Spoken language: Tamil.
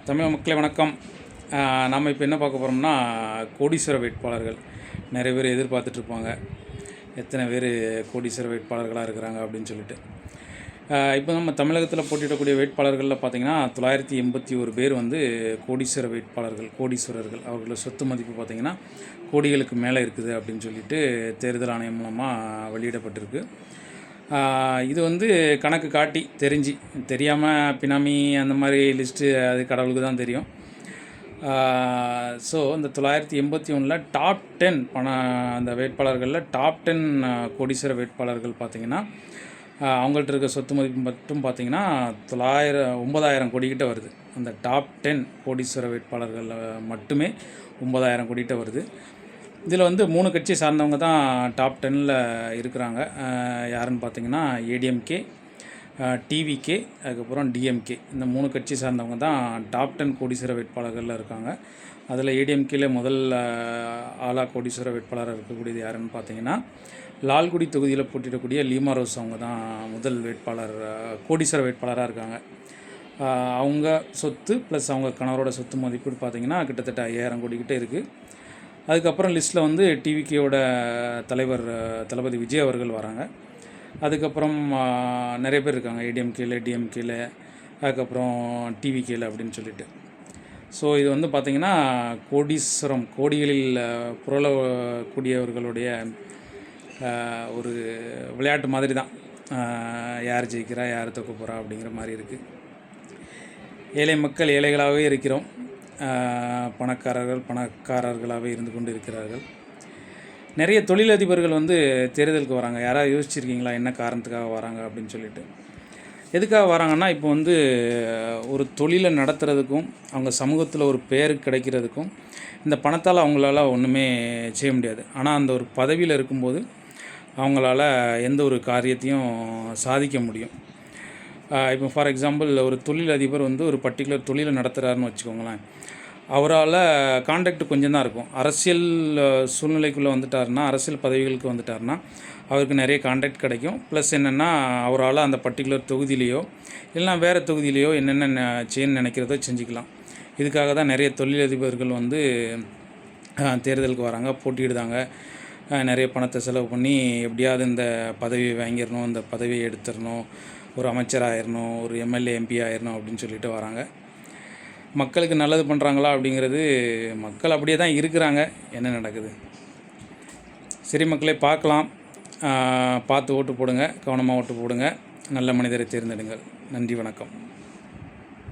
தமிழ் மக்களே வணக்கம். நம்ம இப்போ என்ன பார்க்க போகிறோம்னா, கோடீஸ்வர வேட்பாளர்கள் நிறைய பேர் எதிர்பார்த்துட்ருப்பாங்க. எத்தனை பேர் கோடீஸ்வர வேட்பாளர்களாக இருக்கிறாங்க அப்படின்னு சொல்லிட்டு. இப்போ நம்ம தமிழகத்தில் போட்டியிடக்கூடிய வேட்பாளர்களில் பார்த்திங்கன்னா 981 பேர் வந்து கோடீஸ்வர வேட்பாளர்கள், கோடீஸ்வரர்கள். அவர்களோட சொத்து மதிப்பு பார்த்திங்கன்னா கோடிகளுக்கு மேலே இருக்குது அப்படின்னு சொல்லிட்டு தேர்தல் ஆணையம் மூலமாக வெளியிடப்பட்டிருக்கு. இது வந்து கணக்கு காட்டி தெரியாமல் பினாமி அந்த மாதிரி லிஸ்ட்டு அது கடவுளுக்கு தான் தெரியும். ஸோ இந்த 981 டாப் 10 அந்த வேட்பாளர்களில் டாப் 10 கோடீஸ்வர வேட்பாளர்கள் பார்த்திங்கன்னா அவங்கள்ட்ட இருக்க சொத்து மதிப்பு மட்டும் பார்த்திங்கன்னா 9,000 கோடிக்கிட்ட வருது. அந்த டாப் 10 கோடீஸ்வர வேட்பாளர்களில் மட்டுமே 9,000 கோடிக்கிட்ட வருது. இதில் வந்து 3 கட்சி சார்ந்தவங்க தான் டாப் 10ல் இருக்கிறாங்க. யாருன்னு பார்த்தீங்கன்னா ஏடிஎம்கே, டிவிகே, அதுக்கப்புறம் டிஎம்கே. இந்த 3 கட்சி சார்ந்தவங்க தான் டாப் 10 கோடீஸ்வர வேட்பாளர்களில் இருக்காங்க. அதில் ஏடிஎம்கேல முதல் ஆலா கோடீஸ்வர வேட்பாளராக இருக்கக்கூடியது யாருன்னு பார்த்தீங்கன்னா லால்குடி தொகுதியில் போட்டியிடக்கூடிய லீமா ரோஸ். அவங்க தான் முதல் வேட்பாளர், கோடீஸ்வர வேட்பாளராக இருக்காங்க. அவங்க சொத்து ப்ளஸ் அவங்க கணவரோட சொத்து மதிப்பு பார்த்திங்கன்னா கிட்டத்தட்ட 5,000 கோடிக்கிட்டே இருக்குது. அதுக்கப்புறம் லிஸ்ட்டில் வந்து டிவிகேயோட தலைவர் தளபதி விஜய் அவர்கள் வராங்க. அதுக்கப்புறம் நிறைய பேர் இருக்காங்க ஏடிஎம்கேல, டிஎம்கேல, அதுக்கப்புறம் டிவிகேல அப்படின்னு சொல்லிட்டு. ஸோ இது வந்து பார்த்திங்கன்னா கோடீஸ்வரம், கோடிகளில் புரளக்கூடியவர்களுடைய ஒரு விளையாட்டு மாதிரி தான். யார் ஜெயிக்கிறா, யார் தோக்க போகிறா அப்படிங்கிற மாதிரி இருக்குது. ஏழை மக்கள் ஏழைகளாகவே இருக்கிறோம், பணக்காரர்களாகவே இருந்து கொண்டு இருக்கிறார்கள். நிறைய தொழிலதிபர்கள் வந்து தேர்தலுக்கு வராங்க. யாராவது யோசிச்சிருக்கீங்களா என்ன காரணத்துக்காக வராங்க அப்படின்னு சொல்லிட்டு? எதுக்காக வராங்கன்னா, இப்போ வந்து ஒரு தொழிலை நடத்துகிறதுக்கும் அவங்க சமூகத்தில் ஒரு பேர் கிடைக்கிறதுக்கும் இந்த பணத்தால் அவங்களால ஒன்றுமே செய்ய முடியாது. ஆனால் அந்த ஒரு பதவியில் இருக்கும்போது அவங்களால எந்த ஒரு காரியத்தையும் சாதிக்க முடியும். இப்போ ஃபார் எக்ஸாம்பிள் ஒரு தொழிலதிபர் வந்து ஒரு பர்டிகுலர் தொழிலை நடத்துகிறாருன்னு வச்சுக்கோங்களேன். அவரால் கான்டாக்ட் கொஞ்சம் தான் இருக்கும். அரசியல் சூழ்நிலைக்குள்ளே வந்துட்டார்னா, அரசியல் பதவிகளுக்கு வந்துட்டார்னா அவருக்கு நிறைய கான்டாக்ட் கிடைக்கும். ப்ளஸ் என்னென்னா, அவரால் அந்த பர்டிகுலர் தொகுதியிலையோ இல்லைனா வேறு தொகுதியிலையோ என்னென்ன செய்யணும்னு நினைக்கிறதோ செஞ்சுக்கலாம். இதுக்காக தான் நிறைய தொழிலதிபர்கள் வந்து தேர்தலுக்கு வராங்க, போட்டியிடுதாங்க. நிறைய பணத்தை செலவு பண்ணி எப்படியாவது இந்த பதவியை வாங்கிடணும், இந்த பதவியை எடுத்துடணும், ஒரு அமைச்சராகிடணும், ஒரு எம்எல்ஏ எம்பி ஆகிடணும் அப்படின்னு சொல்லிட்டு வராங்க. மக்களுக்கு நல்லது பண்ணுறாங்களா அப்படிங்கிறது, மக்கள் அப்படியே தான் இருக்கிறாங்க. என்ன நடக்குது? சரி மக்களே, பார்க்கலாம். பார்த்து ஓட்டு போடுங்க, கவனமாக ஓட்டு போடுங்க, நல்ல மனிதரை தேர்ந்தெடுங்கள். நன்றி, வணக்கம்.